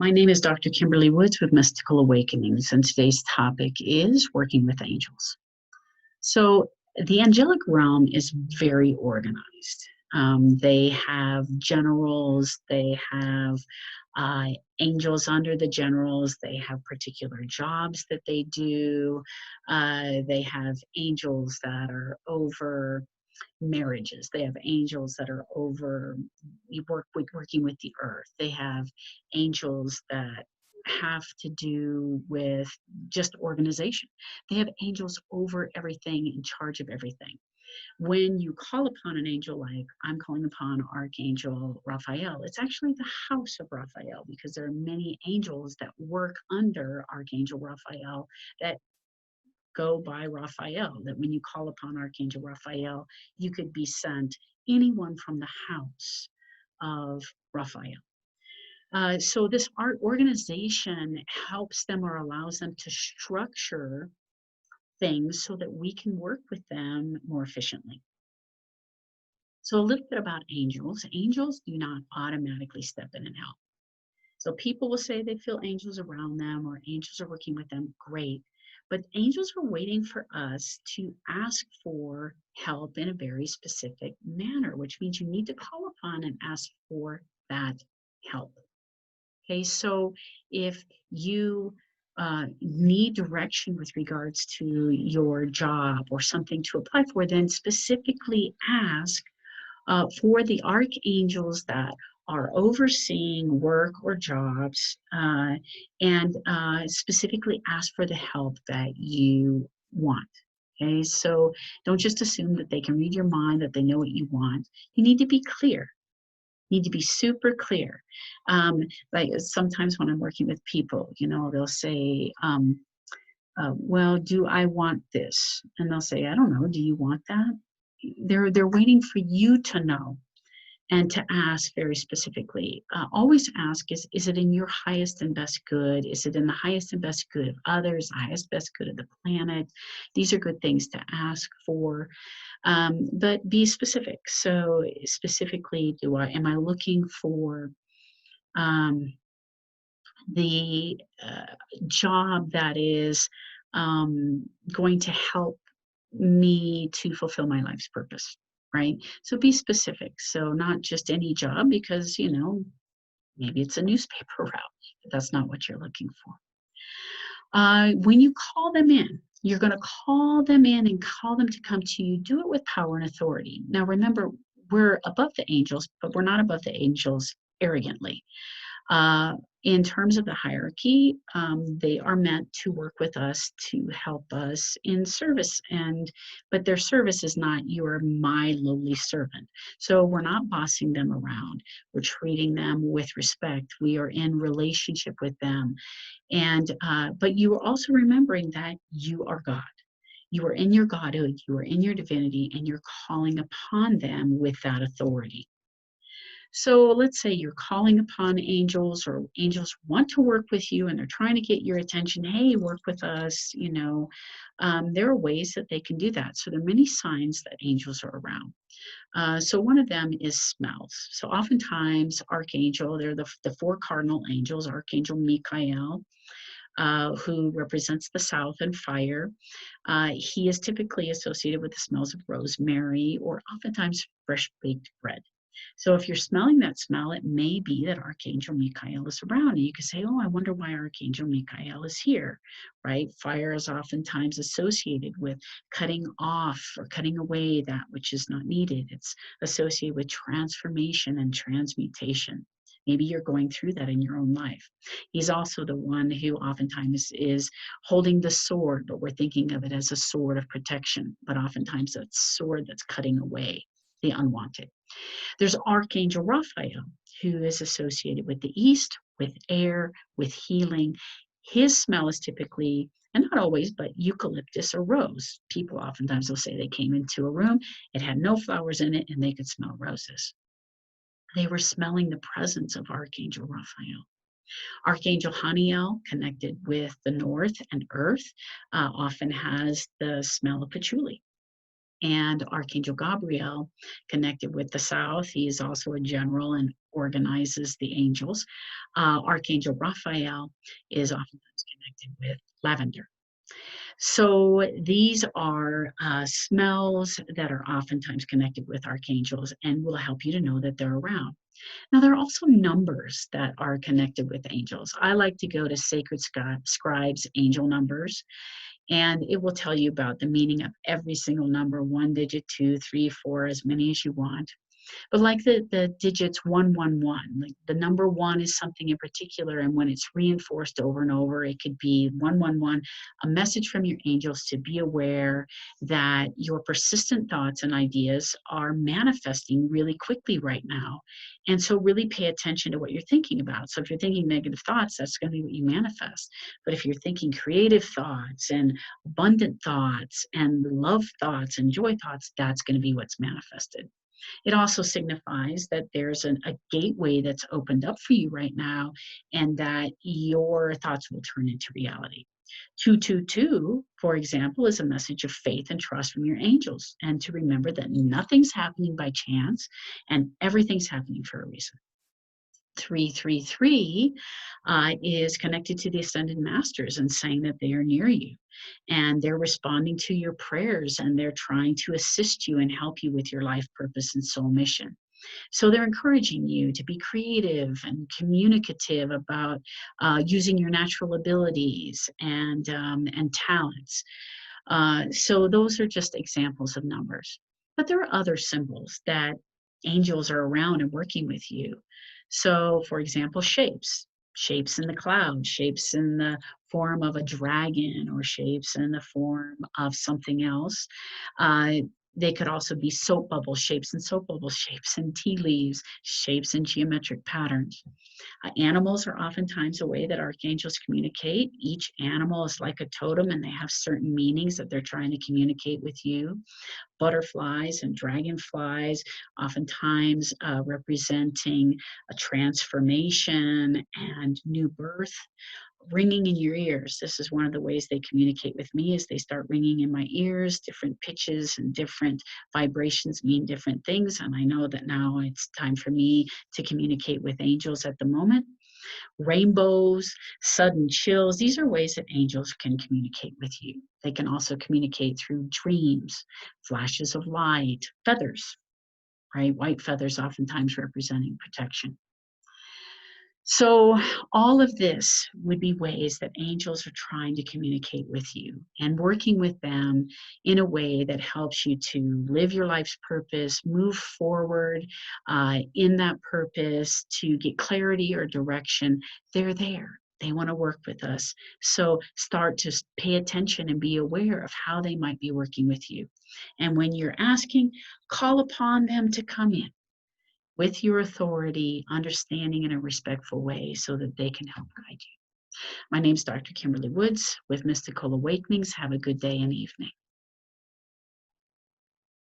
My name is Dr. Kimberlee Woods with Mystical Awakenings, and today's topic is working with angels. So, the angelic realm is very organized. They have generals, they have uh, angels under the generals, they have particular jobs that they do, they have angels that are over marriages. They have angels that are over working with the earth. They have angels that have to do with just organization. They have angels over everything, in charge of everything. When you call upon an angel, like I'm calling upon Archangel Raphael, it's actually the house of Raphael, because there are many angels that work under Archangel Raphael that go by Raphael, that when you call upon Archangel Raphael, you could be sent anyone from the house of Raphael. So this art organization helps them or allows them to structure things so that we can work with them more efficiently. So a little bit about angels. Angels do not automatically step in and help. So people will say they feel angels around them or angels are working with them. Great. But angels are waiting for us to ask for help in a very specific manner, which means you need to call upon and ask for that help. Okay, so if you need direction with regards to your job or something to apply for, then specifically ask for the archangels that are overseeing work or jobs, and specifically ask for the help that you want. Okay, so don't just assume that they can read your mind, that they know what you want. You need to be clear. You need to be super clear. Um, like sometimes when I'm working with people, they'll say, well, do I want this? And they'll say, I don't know, do you want that? They're waiting for you to know and to ask very specifically. Always ask, is it in your highest and best good? Is it in the highest and best good of others, the highest best good of the planet? These are good things to ask for, but be specific. So specifically, am I looking for um, the job that is going to help me to fulfill my life's purpose, right? So be specific. So not just any job, because, maybe it's a newspaper route, but that's not what you're looking for. When you call them in, you're going to call them in and call them to come to you. Do it with power and authority. Now, remember, we're above the angels, but we're not above the angels arrogantly. Uh, in terms of the hierarchy, they are meant to work with us to help us in service, but their service is not you are my lowly servant. So we're not bossing them around. We're treating them with respect. We are in relationship with them, and but you are also remembering that you are God. You are in your godhood. You are in your divinity, and you're calling upon them with that authority. So let's say you're calling upon angels, or angels want to work with you and they're trying to get your attention. Hey, work with us. There are ways that they can do that. So there are many signs that angels are around. So one of them is smells. So oftentimes, archangel, they're the four cardinal angels, Archangel Michael, who represents the south and fire. He is typically associated with the smells of rosemary or oftentimes fresh baked bread. So if you're smelling that smell, it may be that Archangel Michael is around. And you can say, oh, I wonder why Archangel Michael is here, right? Fire is oftentimes associated with cutting off or cutting away that which is not needed. It's associated with transformation and transmutation. Maybe you're going through that in your own life. He's also the one who oftentimes is holding the sword, but we're thinking of it as a sword of protection, but oftentimes a sword that's cutting away the unwanted. There's Archangel Raphael, who is associated with the East, with air, with healing. His smell is typically, and not always, but eucalyptus or rose. People oftentimes will say they came into a room, it had no flowers in it, and they could smell roses. They were smelling the presence of Archangel Raphael. Archangel Haniel, connected with the north and earth, often has the smell of patchouli. And Archangel Gabriel connected with the south. He is also a general and organizes the angels. Archangel Raphael is oftentimes connected with lavender. So these are smells that are oftentimes connected with archangels and will help you to know that they're around. Now, there are also numbers that are connected with angels. I like to go to Sacred Scribes angel numbers, and it will tell you about the meaning of every single number, one digit, two, three, four, as many as you want. But like the digits 111, like the number one is something in particular, and when it's reinforced over and over, it could be 111, a message from your angels to be aware that your persistent thoughts and ideas are manifesting really quickly right now. And so really pay attention to what you're thinking about. So if you're thinking negative thoughts, that's going to be what you manifest. But if you're thinking creative thoughts and abundant thoughts and love thoughts and joy thoughts, that's going to be what's manifested. It also signifies that there's a gateway that's opened up for you right now, and that your thoughts will turn into reality. 222, for example, is a message of faith and trust from your angels, and to remember that nothing's happening by chance and everything's happening for a reason. 333 is connected to the ascended masters and saying that they are near you and they're responding to your prayers and they're trying to assist you and help you with your life purpose and soul mission. So they're encouraging you to be creative and communicative about using your natural abilities and talents. So those are just examples of numbers. But there are other symbols that angels are around and working with you. So, for example, shapes in the cloud, shapes in the form of a dragon, or shapes in the form of something else. Uh, they could also be soap bubble shapes and soap bubble shapes and tea leaves, shapes and geometric patterns. Animals are oftentimes a way that archangels communicate. Each animal is like a totem and they have certain meanings that they're trying to communicate with you. Butterflies and dragonflies, oftentimes representing a transformation and new birth. Ringing in your ears. This is one of the ways they communicate with me, is they start ringing in my ears. Different pitches and different vibrations mean different things. And I know that now it's time for me to communicate with angels at the moment. Rainbows, sudden chills, these are ways that angels can communicate with you. They can also communicate through dreams, flashes of light, feathers, right? White feathers oftentimes representing protection. So all of this would be ways that angels are trying to communicate with you and working with them in a way that helps you to live your life's purpose, move forward in that purpose, to get clarity or direction. They're there. They want to work with us. So start to pay attention and be aware of how they might be working with you. And when you're asking, call upon them to come in with your authority, understanding in a respectful way so that they can help guide you. My name's Dr. Kimberlee Woods with Mystical Awakenings. Have a good day and evening.